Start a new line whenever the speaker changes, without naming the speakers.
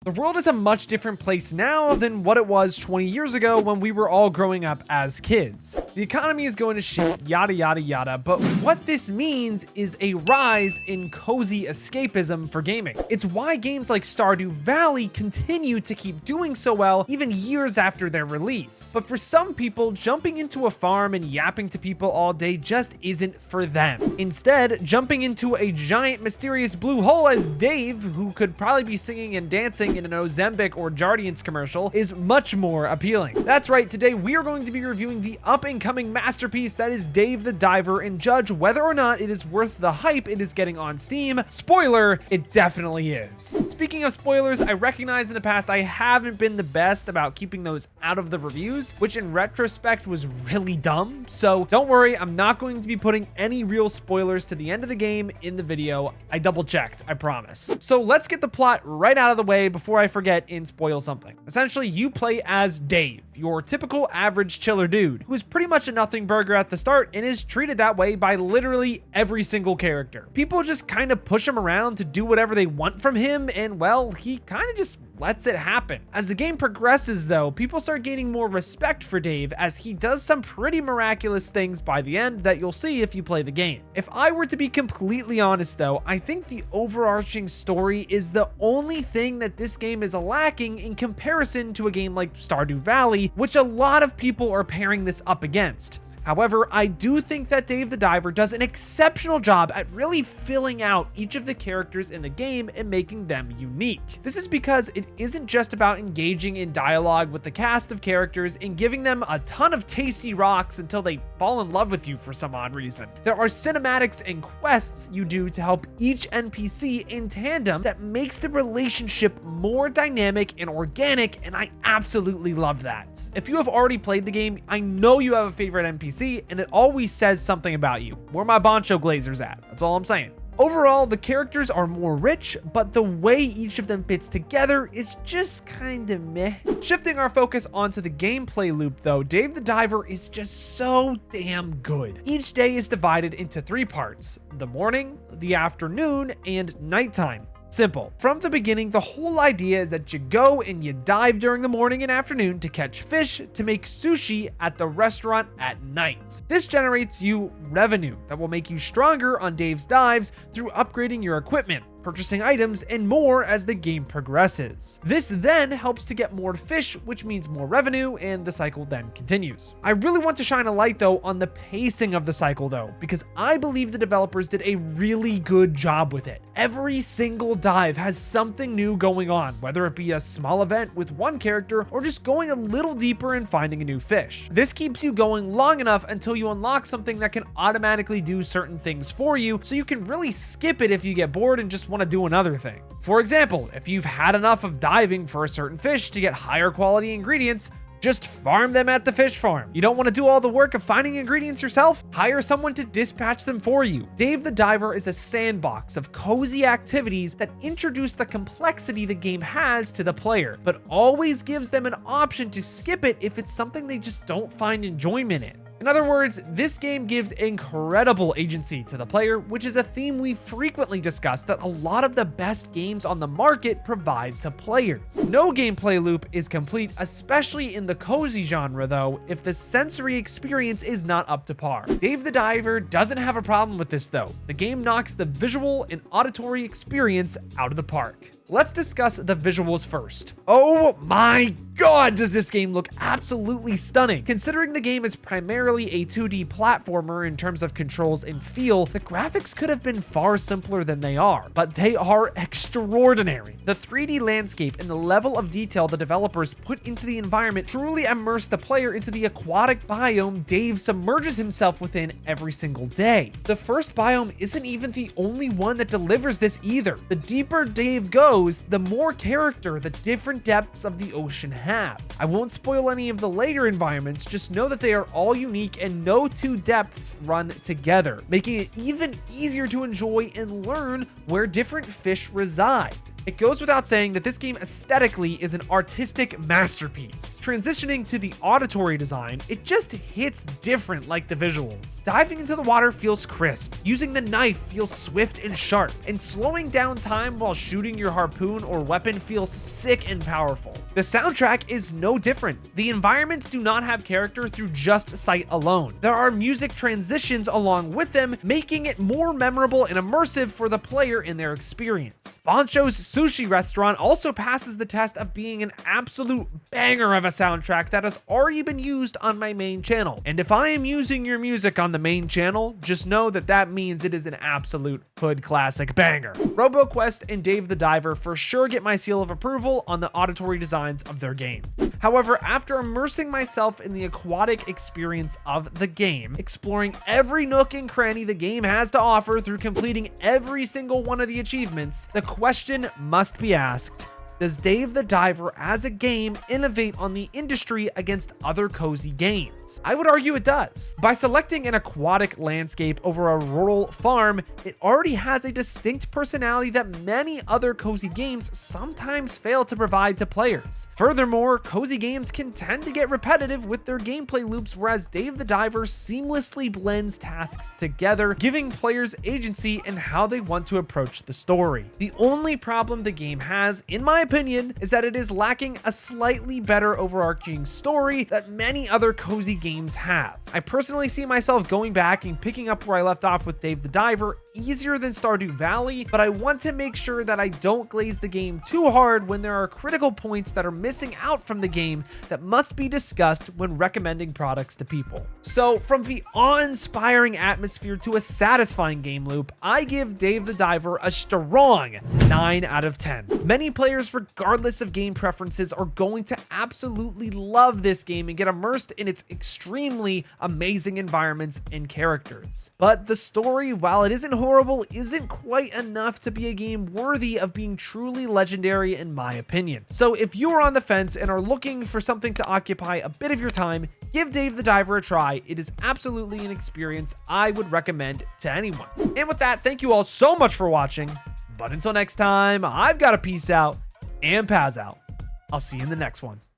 The world is a much different place now than what it was 20 years ago when we were all growing up as kids. The economy is going to shit, yada yada yada, but what this means is a rise in cozy escapism for gaming. It's why games like Stardew Valley continue to keep doing so well even years after their release. But for some people, jumping into a farm and yapping to people all day just isn't for them. Instead, jumping into a giant mysterious blue hole as Dave, who could probably be singing and dancing in an Ozempic or Jardiance commercial, is much more appealing. That's right, today we are going to be reviewing the up-and-coming masterpiece that is Dave the Diver and judge whether or not it is worth the hype it is getting on Steam. Spoiler, it definitely is. Speaking of spoilers, I recognize in the past I haven't been the best about keeping those out of the reviews, which in retrospect was really dumb. So don't worry, I'm not going to be putting any real spoilers to the end of the game in the video. I double checked, I promise. So let's get the plot right out of the way before I forget and spoil something. Essentially, you play as Dave, your typical average chiller dude, who is pretty much a nothing burger at the start and is treated that way by literally every single character. People just kind of push him around to do whatever they want from him, and well, he kind of just lets it happen. As the game progresses though, people start gaining more respect for Dave as he does some pretty miraculous things by the end that you'll see if you play the game. If I were to be completely honest though, I think the overarching story is the only thing that this game is lacking in comparison to a game like Stardew Valley, which a lot of people are pairing this up against. However, I do think that Dave the Diver does an exceptional job at really filling out each of the characters in the game and making them unique. This is because it isn't just about engaging in dialogue with the cast of characters and giving them a ton of tasty rocks until they fall in love with you for some odd reason. There are cinematics and quests you do to help each NPC in tandem that makes the relationship more dynamic and organic, and I absolutely love that. If you have already played the game, I know you have a favorite NPC, and it always says something about you. Where my Boncho Glazer's at, that's all I'm saying. Overall, the characters are more rich, but the way each of them fits together is just kinda meh. Shifting our focus onto the gameplay loop though, Dave the Diver is just so damn good. Each day is divided into 3 parts: the morning, the afternoon, and nighttime. Simple. From the beginning, the whole idea is that you go and you dive during the morning and afternoon to catch fish to make sushi at the restaurant at night. This generates you revenue that will make you stronger on Dave's dives through upgrading your equipment, purchasing items, and more as the game progresses. This then helps to get more fish, which means more revenue, and the cycle then continues. I really want to shine a light though on the pacing of the cycle though, because I believe the developers did a really good job with it. Every single dive has something new going on, whether it be a small event with one character or just going a little deeper and finding a new fish. This keeps you going long enough until you unlock something that can automatically do certain things for you, so you can really skip it if you get bored and just want to do another thing. For example, if you've had enough of diving for a certain fish to get higher quality ingredients, just farm them at the fish farm. You don't want to do all the work of finding ingredients yourself? Hire someone to dispatch them for you. Dave the Diver is a sandbox of cozy activities that introduce the complexity the game has to the player, but always gives them an option to skip it if it's something they just don't find enjoyment in. In other words, this game gives incredible agency to the player, which is a theme we frequently discuss that a lot of the best games on the market provide to players. No gameplay loop is complete, especially in the cozy genre though, if the sensory experience is not up to par. Dave the Diver doesn't have a problem with this though. The game knocks the visual and auditory experience out of the park. Let's discuss the visuals first. Oh my god, does this game look absolutely stunning. Considering the game is primarily a 2D platformer in terms of controls and feel, the graphics could have been far simpler than they are, but they are extraordinary. The 3D landscape and the level of detail the developers put into the environment truly immerse the player into the aquatic biome Dave submerges himself within every single day. The first biome isn't even the only one that delivers this either. The deeper Dave goes, the more character the different depths of the ocean have. I won't spoil any of the later environments, just know that they are all unique and no 2 depths run together, making it even easier to enjoy and learn where different fish reside. It goes without saying that this game aesthetically is an artistic masterpiece. Transitioning to the auditory design, it just hits different like the visuals. Diving into the water feels crisp, using the knife feels swift and sharp, and slowing down time while shooting your harpoon or weapon feels sick and powerful. The soundtrack is no different. The environments do not have character through just sight alone. There are music transitions along with them, making it more memorable and immersive for the player in their experience. Bancho's sushi restaurant also passes the test of being an absolute banger of a soundtrack that has already been used on my main channel. And if I am using your music on the main channel, just know that that means it is an absolute hood classic banger. RoboQuest and Dave the Diver for sure get my seal of approval on the auditory designs of their games. However, after immersing myself in the aquatic experience of the game, exploring every nook and cranny the game has to offer through completing every single one of the achievements, the question must be asked: does Dave the Diver as a game innovate on the industry against other cozy games? I would argue it does. By selecting an aquatic landscape over a rural farm, it already has a distinct personality that many other cozy games sometimes fail to provide to players. Furthermore, cozy games can tend to get repetitive with their gameplay loops, whereas Dave the Diver seamlessly blends tasks together, giving players agency in how they want to approach the story. The only problem the game has, in my opinion, is that it is lacking a slightly better overarching story that many other cozy games have. I personally see myself going back and picking up where I left off with Dave the Diver easier than Stardew Valley, but I want to make sure that I don't glaze the game too hard when there are critical points that are missing out from the game that must be discussed when recommending products to people. So from the awe-inspiring atmosphere to a satisfying game loop, I give Dave the Diver a strong 9 out of 10. Many players, regardless of game preferences, are going to absolutely love this game and get immersed in its extremely amazing environments and characters. But the story, while it isn't horrible, isn't quite enough to be a game worthy of being truly legendary in my opinion. So if you are on the fence and are looking for something to occupy a bit of your time, give Dave the Diver a try. It is absolutely an experience I would recommend to anyone. And with that, thank you all so much for watching. But until next time, I've got to peace out and Paz out. I'll see you in the next one.